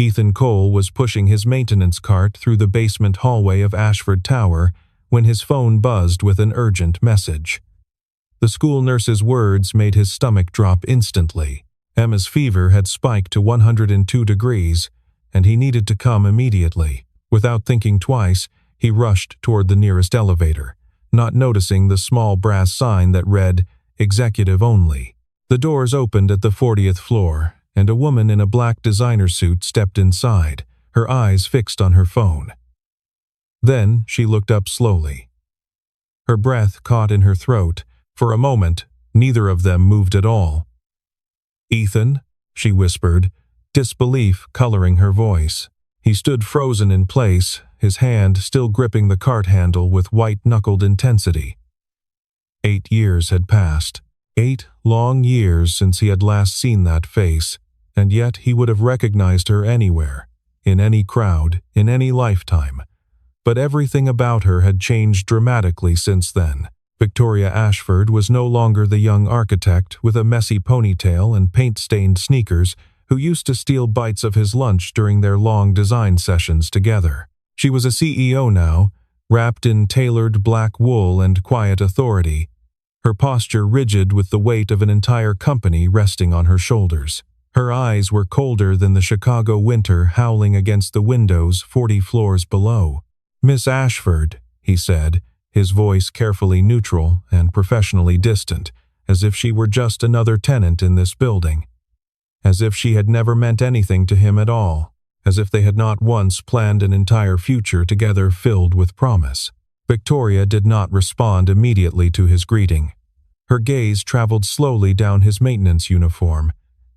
Ethan Cole was pushing his maintenance cart through the basement hallway of Ashford Tower when his phone buzzed with an urgent message. The school nurse's words made his stomach drop instantly. Emma's fever had spiked to 102 degrees, and he needed to come immediately. Without thinking twice, he rushed toward the nearest elevator, not noticing the small brass sign that read, "Executive Only." The doors opened at the 40th floor, and a woman in a black designer suit stepped inside, her eyes fixed on her phone. Then she looked up slowly. Her breath caught in her throat. For a moment, neither of them moved at all. "Ethan?" she whispered, disbelief coloring her voice. He stood frozen in place, his hand still gripping the cart handle with white-knuckled intensity. 8 years had passed. 8 long years since he had last seen that face, and yet he would have recognized her anywhere, in any crowd, in any lifetime. But everything about her had changed dramatically since then. Victoria Ashford was no longer the young architect with a messy ponytail and paint-stained sneakers who used to steal bites of his lunch during their long design sessions together. She was a CEO now, wrapped in tailored black wool and quiet authority, her posture rigid with the weight of an entire company resting on her shoulders. Her eyes were colder than the Chicago winter howling against the windows 40 floors below. "Miss Ashford," he said, his voice carefully neutral and professionally distant, as if she were just another tenant in this building. As if she had never meant anything to him at all, as if they had not once planned an entire future together filled with promise. Victoria did not respond immediately to his greeting. Her gaze traveled slowly down his maintenance uniform,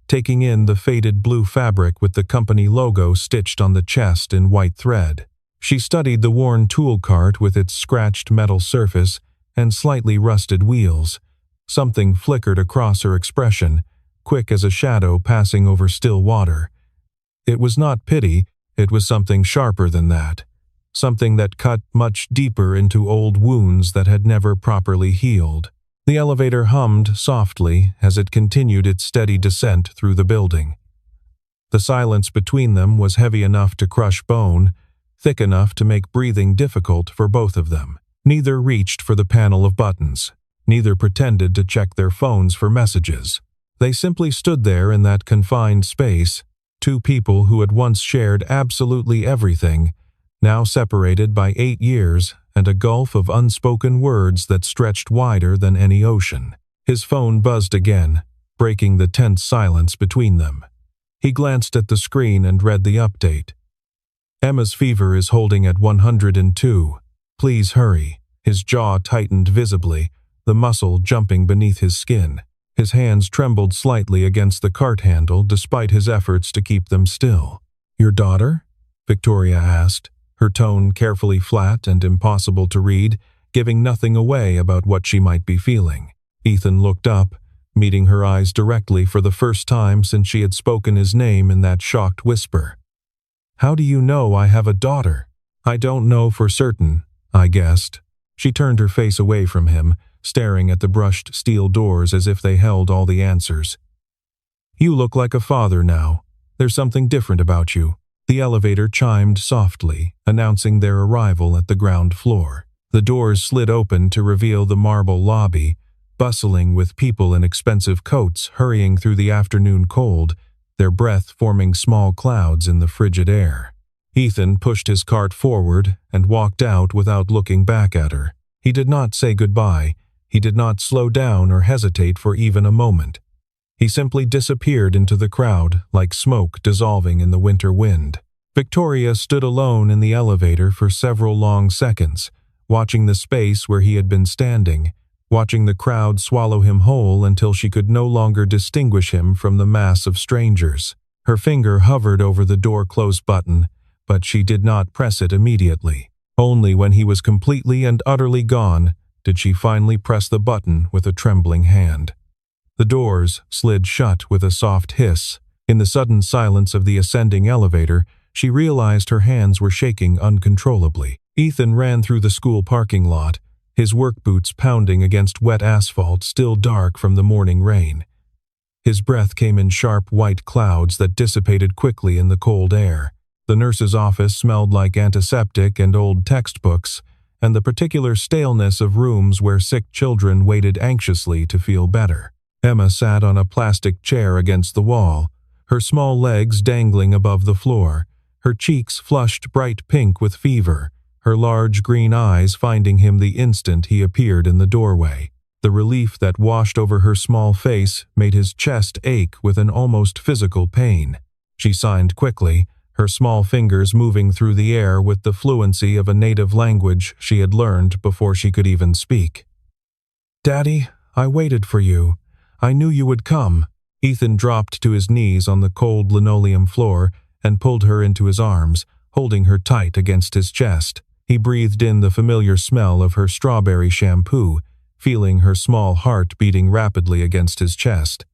taking in the faded blue fabric with the company logo stitched on the chest in white thread. She studied the worn tool cart with its scratched metal surface and slightly rusted wheels. Something flickered across her expression, quick as a shadow passing over still water. It was not pity, it was something sharper than that. Something that cut much deeper into old wounds that had never properly healed. The elevator hummed softly as it continued its steady descent through the building. The silence between them was heavy enough to crush bone, thick enough to make breathing difficult for both of them. Neither reached for the panel of buttons. Neither pretended to check their phones for messages. They simply stood there in that confined space, two people who had once shared absolutely everything, now separated by 8 years and a gulf of unspoken words that stretched wider than any ocean. His phone buzzed again, breaking the tense silence between them. He glanced at the screen and read the update. "Emma's fever is holding at 102. Please hurry." His jaw tightened visibly, the muscle jumping beneath his skin. His hands trembled slightly against the cart handle despite his efforts to keep them still. "Your daughter?" Victoria asked, her tone carefully flat and impossible to read, giving nothing away about what she might be feeling. Ethan looked up, meeting her eyes directly for the first time since she had spoken his name in that shocked whisper. "How do you know I have a daughter?" "I don't know for certain," I guessed. She turned her face away from him, staring at the brushed steel doors as if they held all the answers. "You look like a father now. There's something different about you." The elevator chimed softly, announcing their arrival at the ground floor. The doors slid open to reveal the marble lobby, bustling with people in expensive coats hurrying through the afternoon cold, their breath forming small clouds in the frigid air. Ethan pushed his cart forward and walked out without looking back at her. He did not say goodbye. He did not slow down or hesitate for even a moment. He simply disappeared into the crowd like smoke dissolving in the winter wind. Victoria stood alone in the elevator for several long seconds, watching the space where he had been standing, watching the crowd swallow him whole until she could no longer distinguish him from the mass of strangers. Her finger hovered over the door close button, but she did not press it immediately. Only when he was completely and utterly gone did she finally press the button with a trembling hand. The doors slid shut with a soft hiss. In the sudden silence of the ascending elevator, she realized her hands were shaking uncontrollably. Ethan ran through the school parking lot, his work boots pounding against wet asphalt still dark from the morning rain. His breath came in sharp white clouds that dissipated quickly in the cold air. The nurse's office smelled like antiseptic and old textbooks, and the particular staleness of rooms where sick children waited anxiously to feel better. Emma sat on a plastic chair against the wall, her small legs dangling above the floor, her cheeks flushed bright pink with fever, her large green eyes finding him the instant he appeared in the doorway. The relief that washed over her small face made his chest ache with an almost physical pain. She signed quickly, her small fingers moving through the air with the fluency of a native language she had learned before she could even speak. "Daddy, I waited for you. I knew you would come." Ethan dropped to his knees on the cold linoleum floor and pulled her into his arms, holding her tight against his chest. He breathed in the familiar smell of her strawberry shampoo, feeling her small heart beating rapidly against his chest.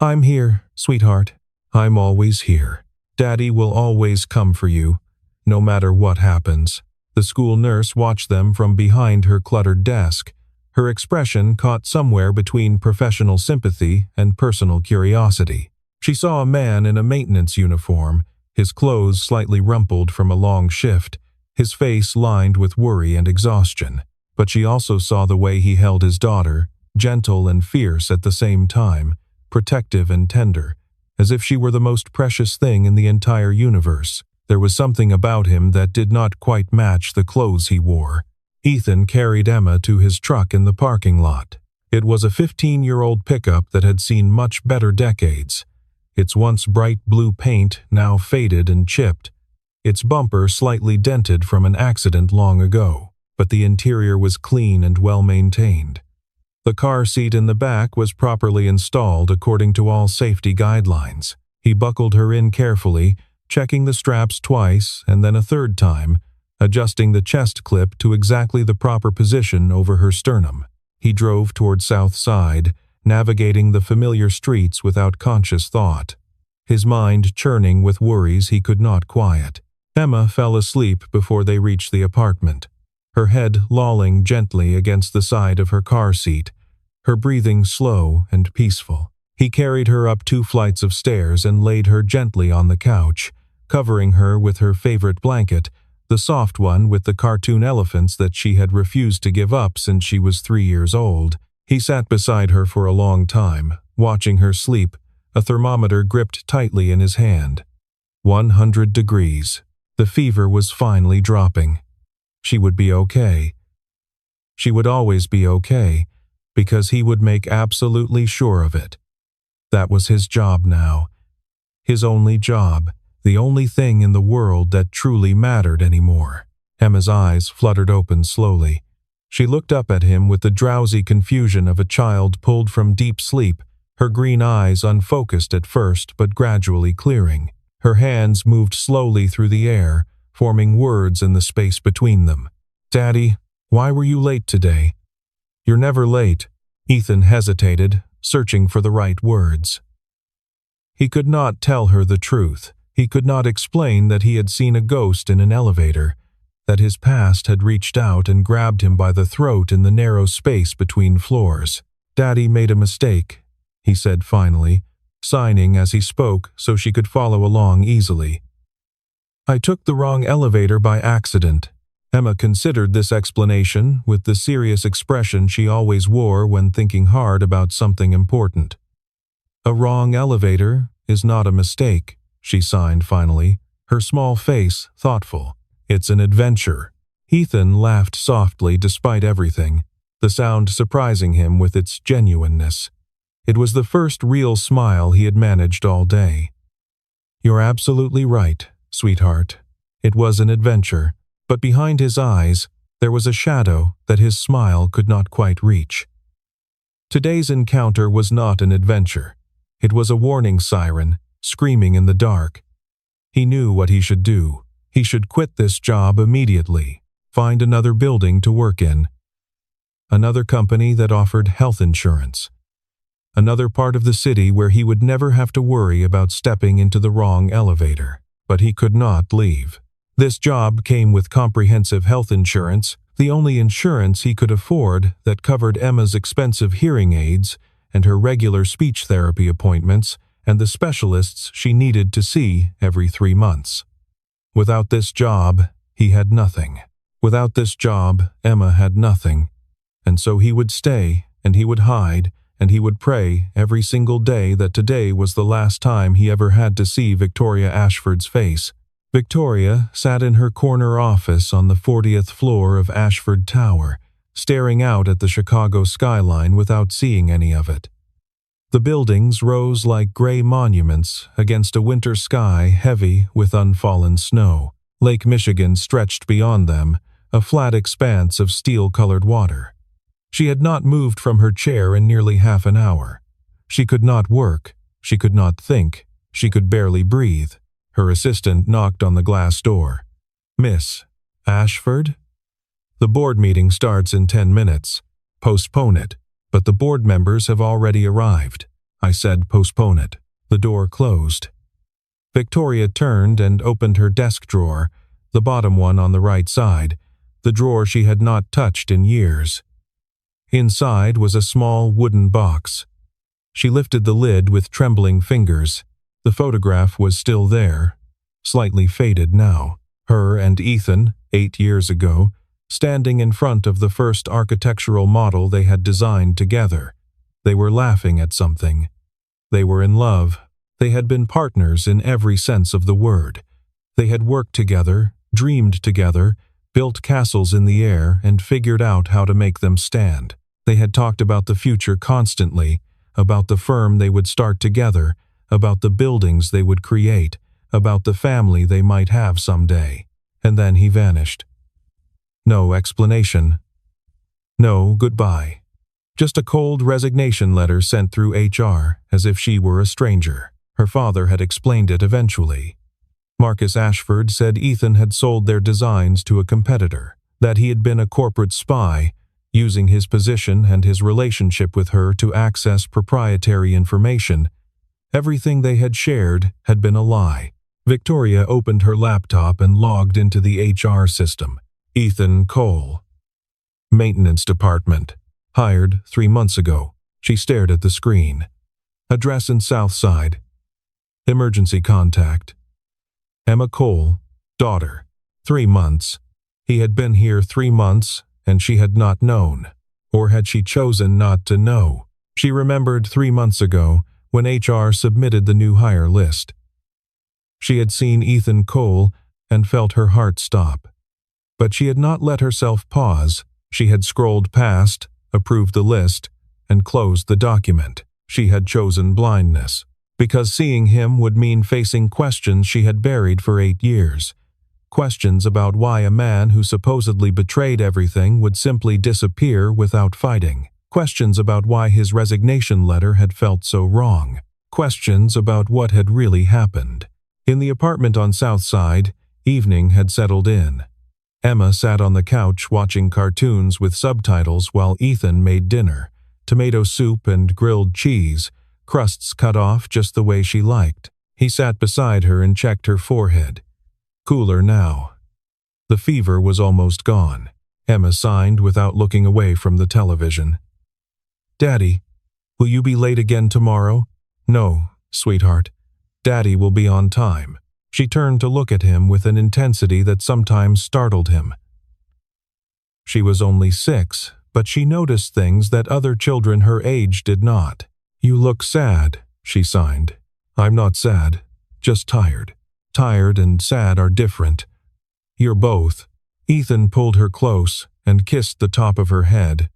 "I'm here, sweetheart. I'm always here. Daddy will always come for you, no matter what happens." The school nurse watched them from behind her cluttered desk, her expression caught somewhere between professional sympathy and personal curiosity. She saw a man in a maintenance uniform, his clothes slightly rumpled from a long shift, his face lined with worry and exhaustion. But she also saw the way he held his daughter, gentle and fierce at the same time, protective and tender, as if she were the most precious thing in the entire universe. There was something about him that did not quite match the clothes he wore. Ethan carried Emma to his truck in the parking lot. It was a 15-year-old pickup that had seen much better decades. Its once bright blue paint now faded and chipped, its bumper slightly dented from an accident long ago, but the interior was clean and well-maintained. The car seat in the back was properly installed according to all safety guidelines. He buckled her in carefully, checking the straps twice and then a third time, adjusting the chest clip to exactly the proper position over her sternum. He drove toward South Side, navigating the familiar streets without conscious thought, his mind churning with worries he could not quiet. Emma fell asleep before they reached the apartment, her head lolling gently against the side of her car seat, her breathing slow and peaceful. He carried her up 2 flights of stairs and laid her gently on the couch, covering her with her favorite blanket, the soft one with the cartoon elephants that she had refused to give up since she was 3 years old. He sat beside her for a long time, watching her sleep, a thermometer gripped tightly in his hand. 100 degrees. The fever was finally dropping. She would be okay. She would always be okay, because he would make absolutely sure of it. That was his job now. His only job. The only thing in the world that truly mattered anymore. Emma's eyes fluttered open slowly. She looked up at him with the drowsy confusion of a child pulled from deep sleep, her green eyes unfocused at first but gradually clearing. Her hands moved slowly through the air, forming words in the space between them. "Daddy, why were you late today?" "You're never late." Ethan hesitated, searching for the right words. He could not tell her the truth. He could not explain that he had seen a ghost in an elevator, that his past had reached out and grabbed him by the throat in the narrow space between floors. "Daddy made a mistake," he said finally, signing as he spoke so she could follow along easily. "I took the wrong elevator by accident." Emma considered this explanation with the serious expression she always wore when thinking hard about something important. "A wrong elevator is not a mistake," she signed finally, her small face thoughtful. "It's an adventure." Ethan laughed softly despite everything, the sound surprising him with its genuineness. It was the first real smile he had managed all day. "You're absolutely right, sweetheart. It was an adventure." But behind his eyes, there was a shadow that his smile could not quite reach. Today's encounter was not an adventure. It was a warning siren, screaming in the dark. He knew what he should do. He should quit this job immediately, find another building to work in, another company that offered health insurance, another part of the city where he would never have to worry about stepping into the wrong elevator. But he could not leave. This job came with comprehensive health insurance, the only insurance he could afford that covered Emma's expensive hearing aids and her regular speech therapy appointments, and the specialists she needed to see every 3 months. Without this job, he had nothing. Without this job, Emma had nothing. And so he would stay, and he would hide, and he would pray every single day that today was the last time he ever had to see Victoria Ashford's face. Victoria sat in her corner office on the 40th floor of Ashford Tower, staring out at the Chicago skyline without seeing any of it. The buildings rose like gray monuments against a winter sky heavy with unfallen snow. Lake Michigan stretched beyond them, a flat expanse of steel-colored water. She had not moved from her chair in nearly half an hour. She could not work. She could not think. She could barely breathe. Her assistant knocked on the glass door. "Miss Ashford?" "The board meeting starts in 10 minutes. Postpone it." "But the board members have already arrived." I said postpone it. The door closed. Victoria turned and opened her desk drawer, the bottom one on the right side, the drawer she had not touched in years. Inside was a small wooden box. She lifted the lid with trembling fingers. The photograph was still there, slightly faded now. Her and Ethan, 8 years ago, standing in front of the first architectural model they had designed together. They were laughing at something. They were in love. They had been partners in every sense of the word. They had worked together, dreamed together, built castles in the air, and figured out how to make them stand. They had talked about the future constantly, about the firm they would start together, about the buildings they would create, about the family they might have someday. And then he vanished. No explanation. No goodbye. Just a cold resignation letter sent through HR, as if she were a stranger. Her father had explained it eventually. Marcus Ashford said Ethan had sold their designs to a competitor, that he had been a corporate spy, using his position and his relationship with her to access proprietary information. Everything they had shared had been a lie. Victoria opened her laptop and logged into the HR system. Ethan Cole. Maintenance department. Hired 3 months ago. She stared at the screen. Address in Southside. Emergency contact. Emma Cole, daughter. 3 months. He had been here 3 months, and she had not known. Or had she chosen not to know? She remembered 3 months ago, when HR submitted the new hire list. She had seen Ethan Cole and felt her heart stop. But she had not let herself pause. She had scrolled past, approved the list, and closed the document. She had chosen blindness, because seeing him would mean facing questions she had buried for 8 years. Questions about why a man who supposedly betrayed everything would simply disappear without fighting. Questions about why his resignation letter had felt so wrong. Questions about what had really happened. In the apartment on Southside, evening had settled in. Emma sat on the couch watching cartoons with subtitles while Ethan made dinner. Tomato soup and grilled cheese, crusts cut off just the way she liked. He sat beside her and checked her forehead. Cooler now. The fever was almost gone. Emma signed without looking away from the television. "Daddy, will you be late again tomorrow?" "No, sweetheart. Daddy will be on time." She turned to look at him with an intensity that sometimes startled him. She was only 6, but she noticed things that other children her age did not. "You look sad," she signed. "I'm not sad, just tired. Tired and sad are different. You're both." Ethan pulled her close and kissed the top of her head.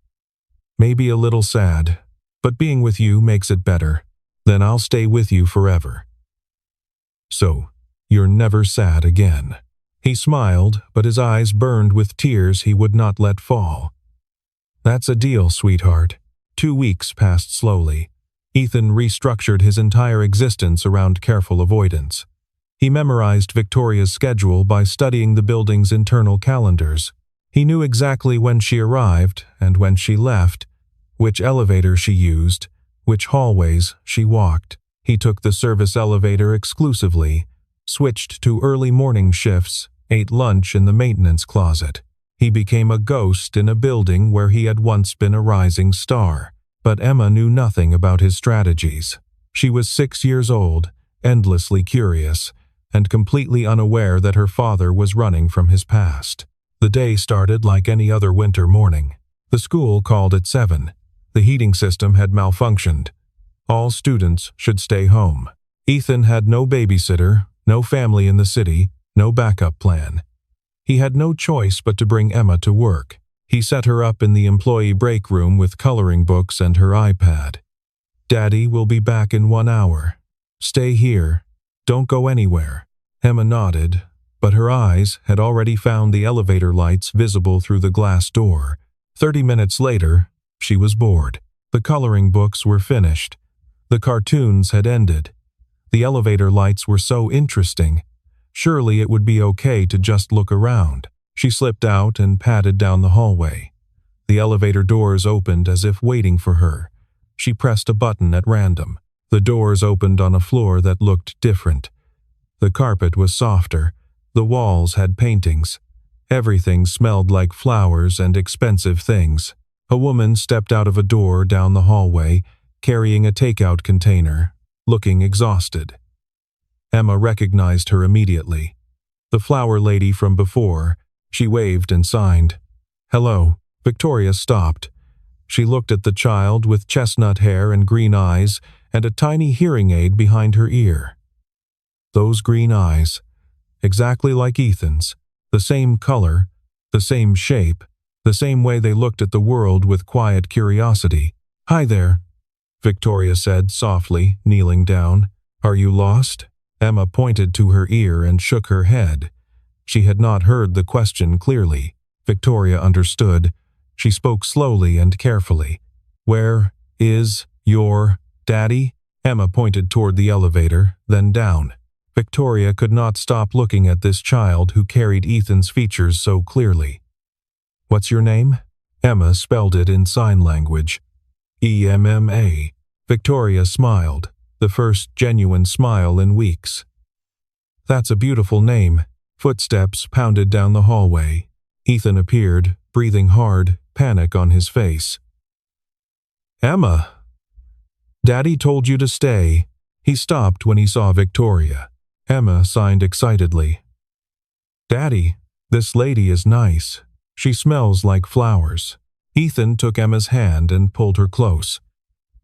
"Maybe a little sad, but being with you makes it better. Then I'll stay with you forever." "So, you're never sad again." He smiled, but his eyes burned with tears he would not let fall. "That's a deal, sweetheart." 2 weeks passed slowly. Ethan restructured his entire existence around careful avoidance. He memorized Victoria's schedule by studying the building's internal calendars. He knew exactly when she arrived and when she left, which elevator she used, which hallways she walked. He took the service elevator exclusively, switched to early morning shifts, ate lunch in the maintenance closet. He became a ghost in a building where he had once been a rising star. But Emma knew nothing about his strategies. She was 6 years old, endlessly curious, and completely unaware that her father was running from his past. The day started like any other winter morning. The school called at 7. The heating system had malfunctioned. All students should stay home. Ethan had no babysitter, no family in the city, no backup plan. He had no choice but to bring Emma to work. He set her up in the employee break room with coloring books and her iPad. "Daddy will be back in 1 hour. Stay here. Don't go anywhere." Emma nodded, but her eyes had already found the elevator lights visible through the glass door. 30 minutes later, she was bored. The coloring books were finished. The cartoons had ended. The elevator lights were so interesting. Surely it would be okay to just look around. She slipped out and padded down the hallway. The elevator doors opened as if waiting for her. She pressed a button at random. The doors opened on a floor that looked different. The carpet was softer. The walls had paintings. Everything smelled like flowers and expensive things. A woman stepped out of a door down the hallway, carrying a takeout container, looking exhausted. Emma recognized her immediately. The flower lady from before. She waved and signed. "Hello." Victoria stopped. She looked at the child with chestnut hair and green eyes and a tiny hearing aid behind her ear. Those green eyes, exactly like Ethan's, the same color, the same shape, the same way they looked at the world with quiet curiosity. "Hi there," Victoria said softly, kneeling down. "Are you lost?" Emma pointed to her ear and shook her head. She had not heard the question clearly. Victoria understood. She spoke slowly and carefully. "Where is your daddy?" Emma pointed toward the elevator, then down. Victoria could not stop looking at this child who carried Ethan's features so clearly. "What's your name?" Emma spelled it in sign language. "EMMA." Victoria smiled, the first genuine smile in weeks. "That's a beautiful name." Footsteps pounded down the hallway. Ethan appeared, breathing hard, panic on his face. "Emma! Daddy told you to stay." He stopped when he saw Victoria. Emma signed excitedly. "Daddy, this lady is nice. She smells like flowers." Ethan took Emma's hand and pulled her close.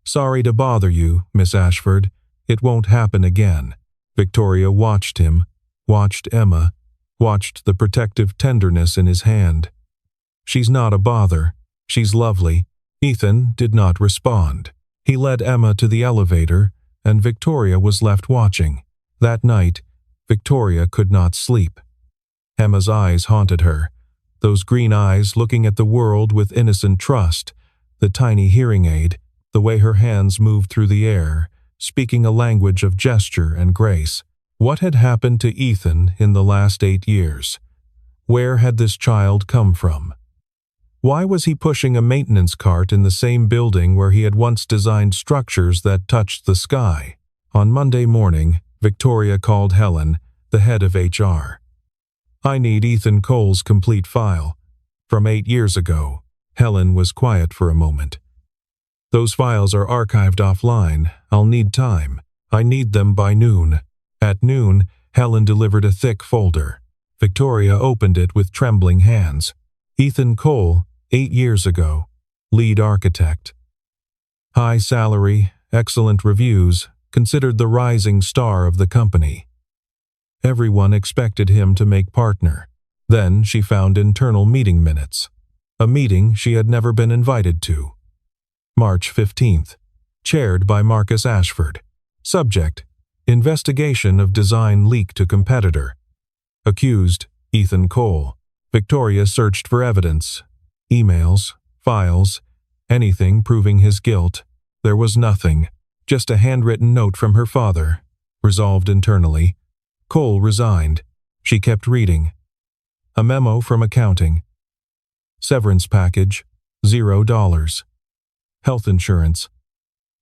"Sorry to bother you, Miss Ashford. It won't happen again." Victoria watched him, watched Emma, watched the protective tenderness in his hand. "She's not a bother. She's lovely." Ethan did not respond. He led Emma to the elevator, and Victoria was left watching. That night, Victoria could not sleep. Emma's eyes haunted her, those green eyes looking at the world with innocent trust, the tiny hearing aid, the way her hands moved through the air, speaking a language of gesture and grace. What had happened to Ethan in the last 8 years? Where had this child come from? Why was he pushing a maintenance cart in the same building where he had once designed structures that touched the sky? On Monday morning, Victoria called Helen, the head of HR. "I need Ethan Cole's complete file. From 8 years ago." Helen was quiet for a moment. "Those files are archived offline. I'll need time. I need them by noon." At noon, Helen delivered a thick folder. Victoria opened it with trembling hands. Ethan Cole, 8 years ago. Lead architect. High salary, excellent reviews, considered the rising star of the company. Everyone expected him to make partner. Then she found internal meeting minutes. A meeting she had never been invited to. March 15th. Chaired by Marcus Ashford. Subject: Investigation of design leak to competitor. Accused: Ethan Cole. Victoria searched for evidence. Emails, files, anything proving his guilt. There was nothing. Just a handwritten note from her father. Resolved internally. Cole resigned. She kept reading. A memo from accounting. Severance package, $0. Health insurance.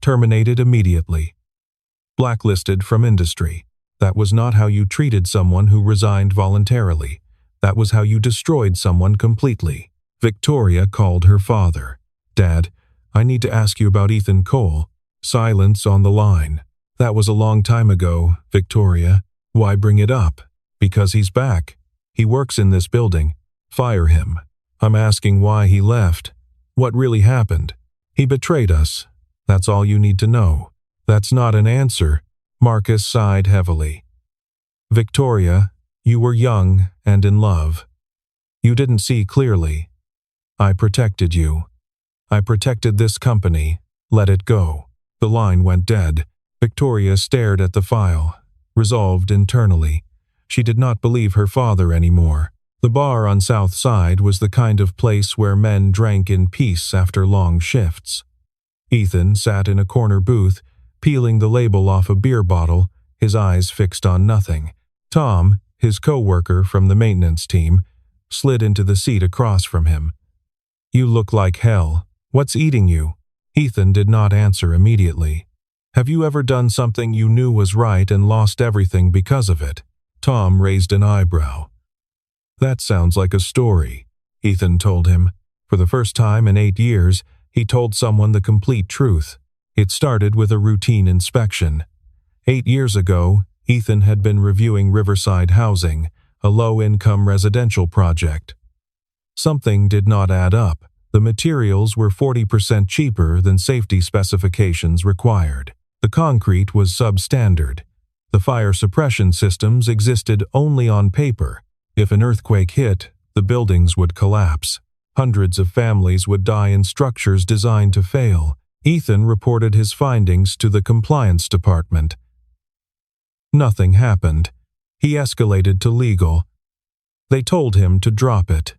Terminated immediately. Blacklisted from industry. That was not how you treated someone who resigned voluntarily. That was how you destroyed someone completely. Victoria called her father. "Dad, I need to ask you about Ethan Cole. Silence on the line. That was a long time ago, Victoria. Why bring it up? Because he's back. He works in this building. Fire him. I'm asking why he left. What really happened? He betrayed us. That's all you need to know. That's not an answer. Marcus sighed heavily. Victoria, you were young and in love. You didn't see clearly. I protected you. I protected this company. Let it go. The line went dead. Victoria stared at the file, resolved internally. She did not believe her father anymore. The bar on South Side was the kind of place where men drank in peace after long shifts. Ethan sat in a corner booth, peeling the label off a beer bottle, his eyes fixed on nothing. Tom, his co-worker from the maintenance team, slid into the seat across from him. You look like hell. What's eating you? Ethan did not answer immediately. Have you ever done something you knew was right and lost everything because of it? Tom raised an eyebrow. That sounds like a story, Ethan told him. For the first time in 8 years, he told someone the complete truth. It started with a routine inspection. 8 years ago, Ethan had been reviewing Riverside Housing, a low-income residential project. Something did not add up. The materials were 40% cheaper than safety specifications required. The concrete was substandard. The fire suppression systems existed only on paper. If an earthquake hit, the buildings would collapse. Hundreds of families would die in structures designed to fail. Ethan reported his findings to the compliance department. Nothing happened. He escalated to legal. They told him to drop it.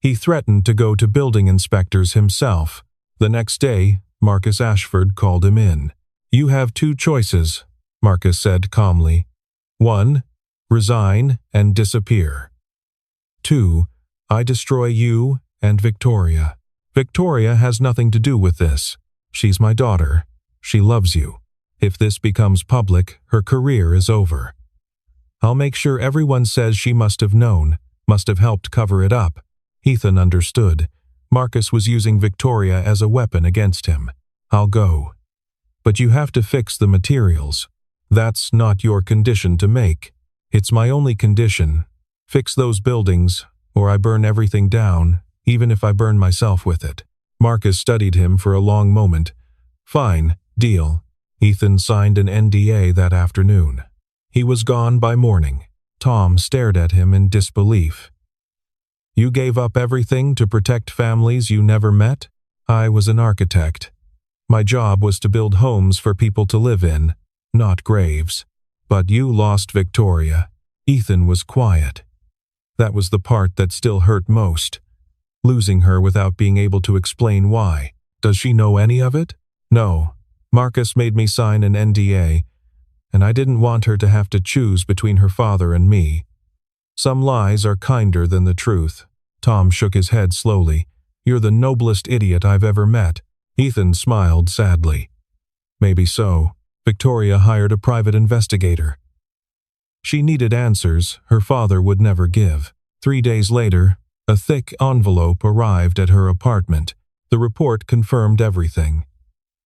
He threatened to go to building inspectors himself. The next day, Marcus Ashford called him in. You have 2 choices, Marcus said calmly. 1, resign and disappear. 2, I destroy you and Victoria. Victoria has nothing to do with this. She's my daughter. She loves you. If this becomes public, her career is over. I'll make sure everyone says she must have known, must have helped cover it up. Ethan understood. Marcus was using Victoria as a weapon against him. I'll go. But you have to fix the materials. That's not your condition to make. It's my only condition. Fix those buildings, or I burn everything down, even if I burn myself with it. Marcus studied him for a long moment. Fine, deal. Ethan signed an NDA that afternoon. He was gone by morning. Tom stared at him in disbelief. You gave up everything to protect families you never met? I was an architect. My job was to build homes for people to live in, not graves. But you lost Victoria. Ethan was quiet. That was the part that still hurt most. Losing her without being able to explain why. Does she know any of it? No. Marcus made me sign an NDA, and I didn't want her to have to choose between her father and me. Some lies are kinder than the truth. Tom shook his head slowly. You're the noblest idiot I've ever met. Ethan smiled sadly. Maybe so. Victoria hired a private investigator. She needed answers her father would never give. 3 days later, a thick envelope arrived at her apartment. The report confirmed everything.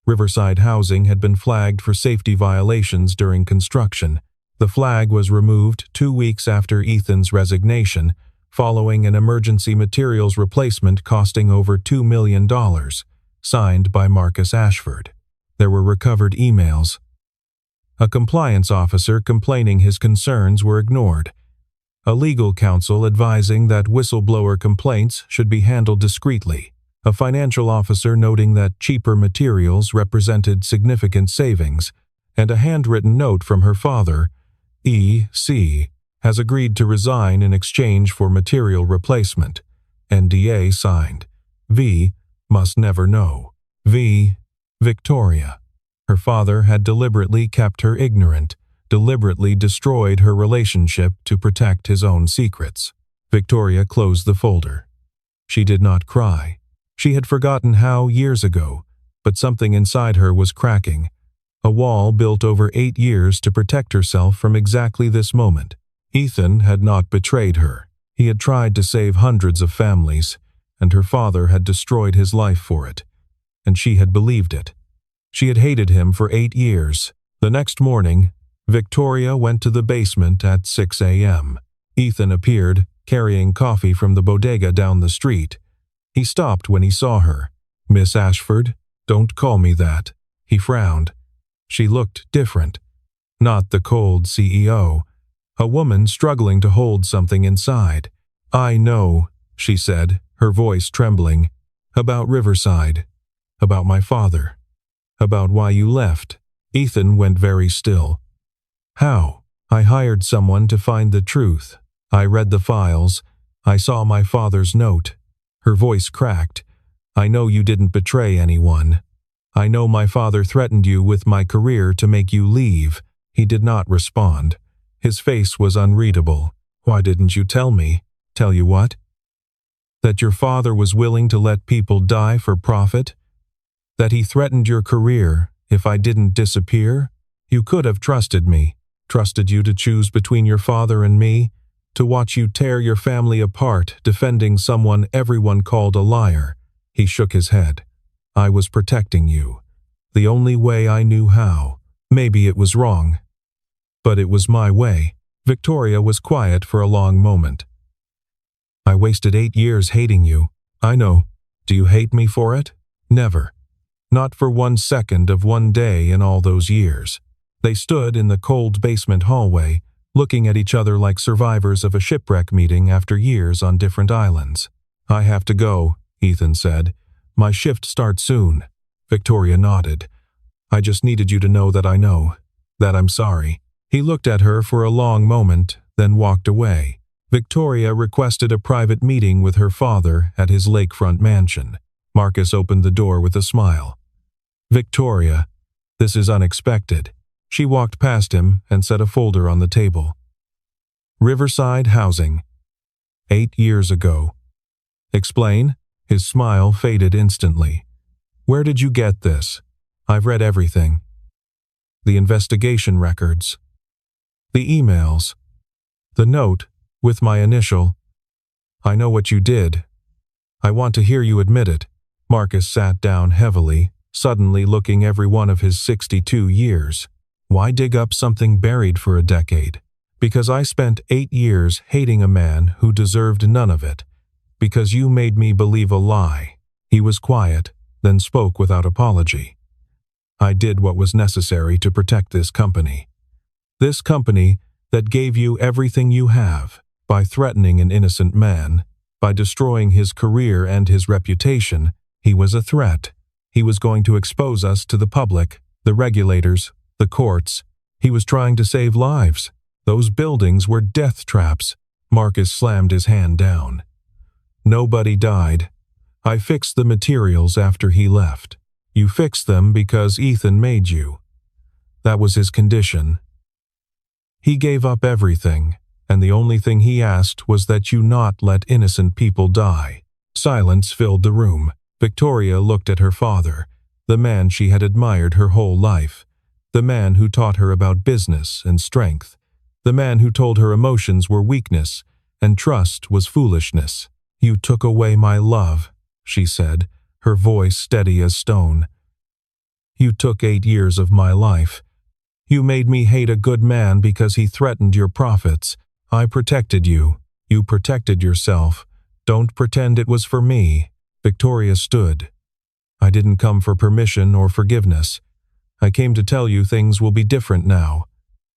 Riverside Housing had been flagged for safety violations during construction. The flag was removed 2 weeks after Ethan's resignation, following an emergency materials replacement costing over $2 million, signed by Marcus Ashford. There were recovered emails. A compliance officer complaining his concerns were ignored. A legal counsel advising that whistleblower complaints should be handled discreetly. A financial officer noting that cheaper materials represented significant savings, and a handwritten note from her father, E.C., has agreed to resign in exchange for material replacement. NDA signed. V. Must never know. V. Victoria. Her father had deliberately kept her ignorant, deliberately destroyed her relationship to protect his own secrets. Victoria closed the folder. She did not cry. She had forgotten how years ago, but something inside her was cracking. A wall built over 8 years to protect herself from exactly this moment. Ethan had not betrayed her. He had tried to save hundreds of families, and her father had destroyed his life for it. and she had believed it. She had hated him for 8 years. The next morning, Victoria went to the basement at 6 a.m. Ethan appeared, carrying coffee from the bodega down the street. He stopped when he saw her. "Miss Ashford, don't call me that." He frowned. She looked different. Not the cold CEO. A woman struggling to hold something inside. "I know," she said, her voice trembling. "About Riverside. About my father. About why you left." Ethan went very still. "How?" "I hired someone to find the truth. I read the files. I saw my father's note." Her voice cracked. "I know you didn't betray anyone. I know my father threatened you with my career to make you leave." He did not respond. His face was unreadable. "Why didn't you tell me?" "Tell you what?" "That your father was willing to let people die for profit? That he threatened your career if I didn't disappear? You could have trusted me, trusted you to choose between your father and me, to watch you tear your family apart defending someone everyone called a liar." He shook his head. "I was protecting you. The only way I knew how. Maybe it was wrong, but it was my way." Victoria was quiet for a long moment. "I wasted 8 years hating you. I know. Do you hate me for it?" "Never. Not for 1 second of one day in all those years." They stood in the cold basement hallway, looking at each other like survivors of a shipwreck meeting after years on different islands. "I have to go," Ethan said. "My shift starts soon." Victoria nodded. "I just needed you to know that I know. That I'm sorry." He looked at her for a long moment, then walked away. Victoria requested a private meeting with her father at his lakefront mansion. Marcus opened the door with a smile. "Victoria, this is unexpected." She walked past him and set a folder on the table. "Riverside Housing. 8 years ago." "Explain?" His smile faded instantly. "Where did you get this?" "I've read everything. The investigation records. The emails. The note with my initial. I know what you did. I want to hear you admit it." Marcus sat down heavily, suddenly looking every one of his 62 years. "Why dig up something buried for a decade?" "Because I spent 8 years hating a man who deserved none of it. Because you made me believe a lie." He was quiet, then spoke without apology. "I did what was necessary to protect this company. This company that gave you everything you have, by threatening an innocent man, by destroying his career and his reputation. He was a threat. He was going to expose us to the public, the regulators, the courts. He was trying to save lives. Those buildings were death traps." Marcus slammed his hand down. "Nobody died. I fixed the materials after he left. You fixed them because Ethan made you. That was his condition. He gave up everything, and the only thing he asked was that you not let innocent people die." Silence filled the room. Victoria looked at her father, the man she had admired her whole life, the man who taught her about business and strength, the man who told her emotions were weakness and trust was foolishness. "You took away my love," she said, her voice steady as stone. "You took 8 years of my life. You made me hate a good man because he threatened your profits. I protected you. You protected yourself. Don't pretend it was for me." Victoria stood. "I didn't come for permission or forgiveness. I came to tell you things will be different now.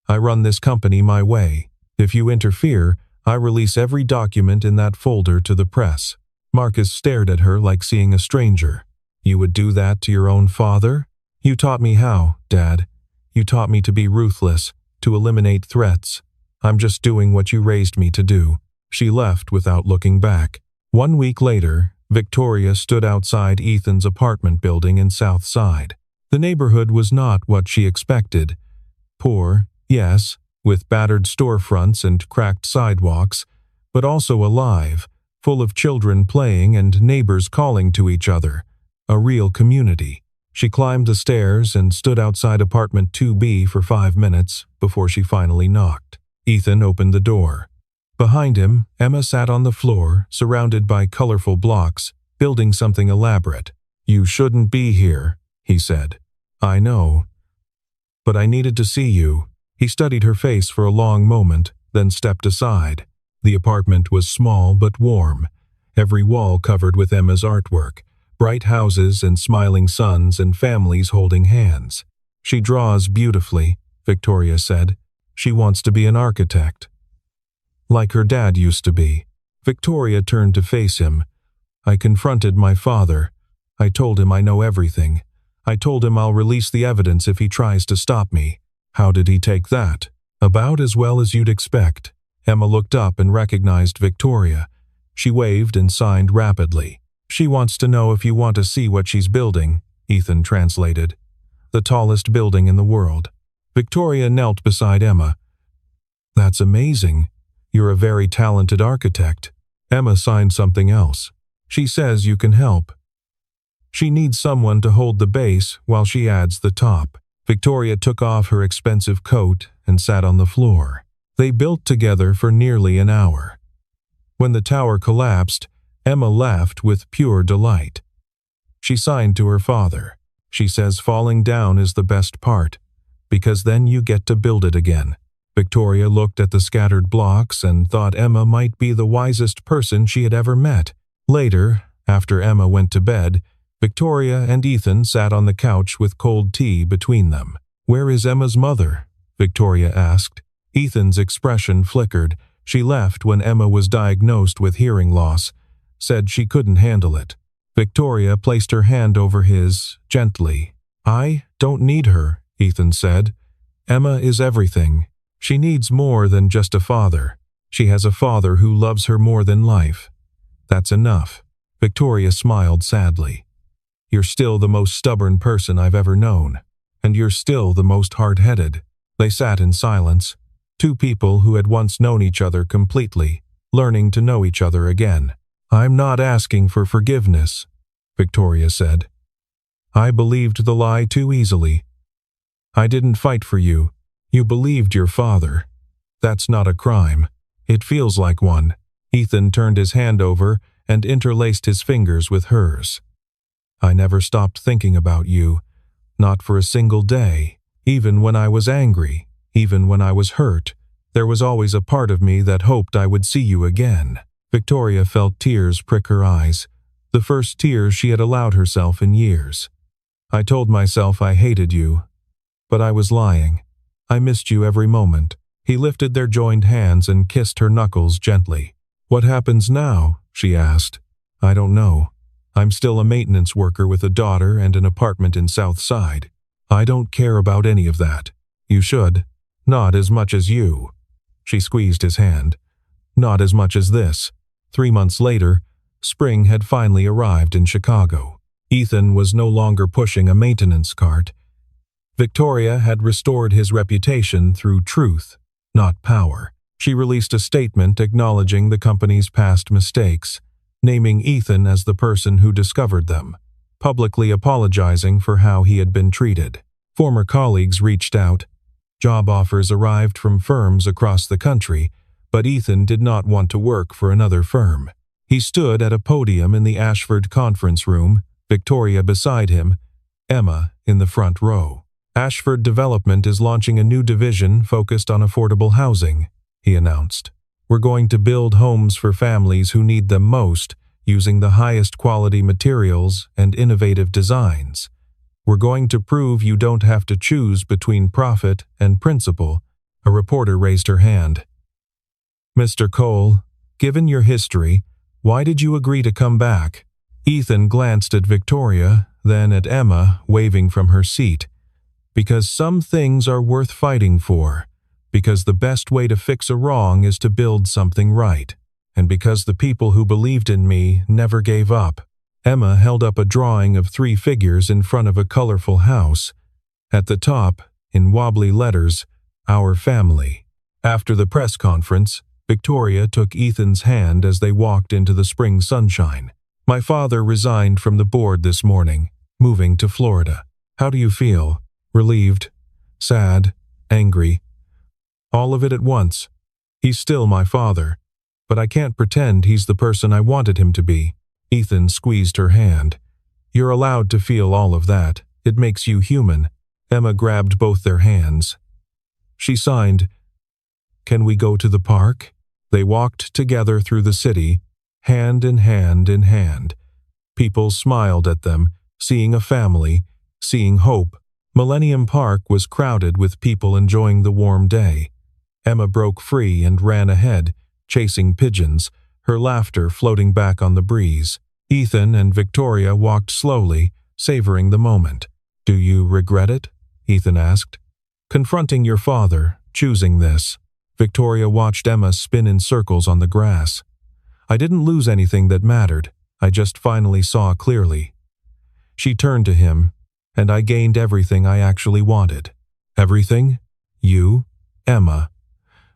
I run this company my way. If you interfere, I release every document in that folder to the press." Marcus stared at her like seeing a stranger. "You would do that to your own father?" "You taught me how, Dad. You taught me to be ruthless, to eliminate threats. I'm just doing what you raised me to do." She left without looking back. 1 week later, Victoria stood outside Ethan's apartment building in South Side. The neighborhood was not what she expected. Poor, yes, with battered storefronts and cracked sidewalks, but also alive, full of children playing and neighbors calling to each other. A real community. She climbed the stairs and stood outside apartment 2B for 5 minutes before she finally knocked. Ethan opened the door. Behind him, Emma sat on the floor, surrounded by colorful blocks, building something elaborate. "You shouldn't be here," he said. "I know. But I needed to see you." He studied her face for a long moment, then stepped aside. The apartment was small but warm, every wall covered with Emma's artwork, bright houses and smiling suns and families holding hands. "She draws beautifully," Victoria said. "She wants to be an architect. Like her dad used to be." Victoria turned to face him. "I confronted my father. I told him I know everything. I told him I'll release the evidence if he tries to stop me." "How did he take that?" "About as well as you'd expect." Emma looked up and recognized Victoria. She waved and signed rapidly. "She wants to know if you want to see what she's building," Ethan translated. "The tallest building in the world." Victoria knelt beside Emma. "That's amazing. You're a very talented architect." Emma signed something else. "She says you can help. She needs someone to hold the base while she adds the top." Victoria took off her expensive coat and sat on the floor. They built together for nearly an hour. When the tower collapsed, Emma laughed with pure delight. She signed to her father. "She says falling down is the best part, because then you get to build it again." Victoria looked at the scattered blocks and thought Emma might be the wisest person she had ever met. Later, after Emma went to bed, Victoria and Ethan sat on the couch with cold tea between them. "Where is Emma's mother?" Victoria asked. Ethan's expression flickered. "She left when Emma was diagnosed with hearing loss. Said she couldn't handle it." Victoria placed her hand over his, gently. "I don't need her," Ethan said. "Emma is everything. She needs more than just a father. She has a father who loves her more than life. That's enough." Victoria smiled sadly. "You're still the most stubborn person I've ever known. And you're still the most hard-headed." They sat in silence, two people who had once known each other completely, learning to know each other again. "I'm not asking for forgiveness," Victoria said. "I believed the lie too easily. I didn't fight for you. You believed your father. That's not a crime. It feels like one." Ethan turned his hand over and interlaced his fingers with hers. "I never stopped thinking about you. Not for a single day. Even when I was angry, even when I was hurt, there was always a part of me that hoped I would see you again." Victoria felt tears prick her eyes, the first tears she had allowed herself in years. "I told myself I hated you, but I was lying. I missed you every moment." He lifted their joined hands and kissed her knuckles gently. "What happens now?" she asked. "I don't know. I'm still a maintenance worker with a daughter and an apartment in South Side. I don't care about any of that. You should. Not as much as you." She squeezed his hand. "Not as much as this." 3 months later, spring had finally arrived in Chicago. Ethan was no longer pushing a maintenance cart. Victoria had restored his reputation through truth, not power. She released a statement acknowledging the company's past mistakes, naming Ethan as the person who discovered them, publicly apologizing for how he had been treated. Former colleagues reached out. Job offers arrived from firms across the country, but Ethan did not want to work for another firm. He stood at a podium in the Ashford conference room, Victoria beside him, Emma in the front row. "Ashford Development is launching a new division focused on affordable housing," he announced. "We're going to build homes for families who need them most, using the highest quality materials and innovative designs. We're going to prove you don't have to choose between profit and principle." A reporter raised her hand. "Mr. Cole, given your history, why did you agree to come back?" Ethan glanced at Victoria, then at Emma, waving from her seat. "Because some things are worth fighting for. Because the best way to fix a wrong is to build something right. And because the people who believed in me never gave up." Emma held up a drawing of 3 figures in front of a colorful house. At the top, in wobbly letters, "Our Family." After the press conference, Victoria took Ethan's hand as they walked into the spring sunshine. "My father resigned from the board this morning, moving to Florida. How do you feel? Relieved? Sad? Angry? All of it at once. He's still my father, but I can't pretend he's the person I wanted him to be." Ethan squeezed her hand. You're allowed to feel all of that. It makes you human. Emma grabbed both their hands. She signed, "Can we go to the park?" They walked together through the city, hand in hand in hand. People smiled at them, seeing a family, seeing hope. Millennium Park was crowded with people enjoying the warm day. Emma broke free and ran ahead, chasing pigeons, her laughter floating back on the breeze. Ethan and Victoria walked slowly, savoring the moment. "Do you regret it?" Ethan asked. "Confronting your father, choosing this." Victoria watched Emma spin in circles on the grass. "I didn't lose anything that mattered. I just finally saw clearly." She turned to him, "And I gained everything I actually wanted." "Everything? You, Emma."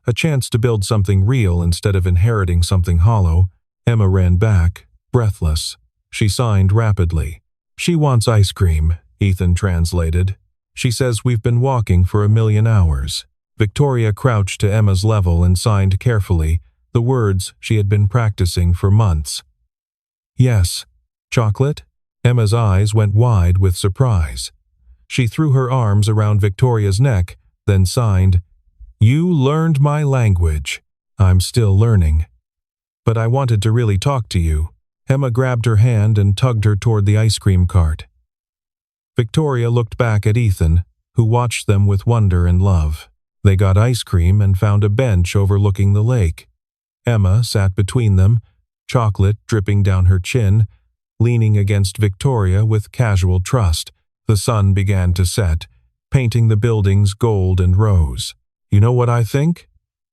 A chance to build something real instead of inheriting something hollow. Emma ran back, breathless. She signed rapidly. "She wants ice cream," Ethan translated. "She says we've been walking for 1,000,000 hours." Victoria crouched to Emma's level and signed carefully, the words she had been practicing for months. "Yes. Chocolate?" Emma's eyes went wide with surprise. She threw her arms around Victoria's neck, then signed, "You learned my language. I'm still learning. But I wanted to really talk to you." Emma grabbed her hand and tugged her toward the ice cream cart. Victoria looked back at Ethan, who watched them with wonder and love. They got ice cream and found a bench overlooking the lake. Emma sat between them, chocolate dripping down her chin, leaning against Victoria with casual trust. The sun began to set, painting the buildings gold and rose. "You know what I think?"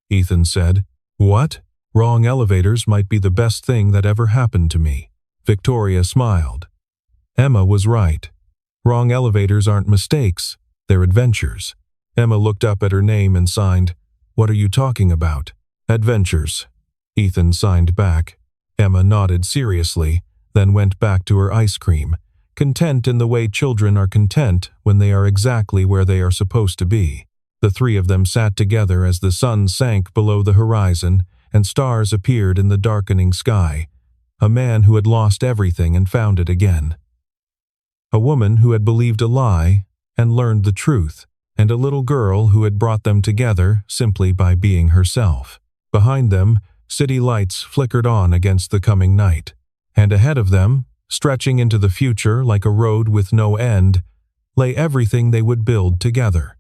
Ethan said. "What?" "Wrong elevators might be the best thing that ever happened to me." Victoria smiled. Emma was right. Wrong elevators aren't mistakes, they're adventures. Emma looked up at her name and signed, "What are you talking about?" "Adventures." Ethan signed back. Emma nodded seriously, then went back to her ice cream, content in the way children are content when they are exactly where they are supposed to be. The three of them sat together as the sun sank below the horizon and stars appeared in the darkening sky. A man who had lost everything and found it again. A woman who had believed a lie and learned the truth, and a little girl who had brought them together simply by being herself. Behind them, city lights flickered on against the coming night, and ahead of them, stretching into the future like a road with no end, lay everything they would build together.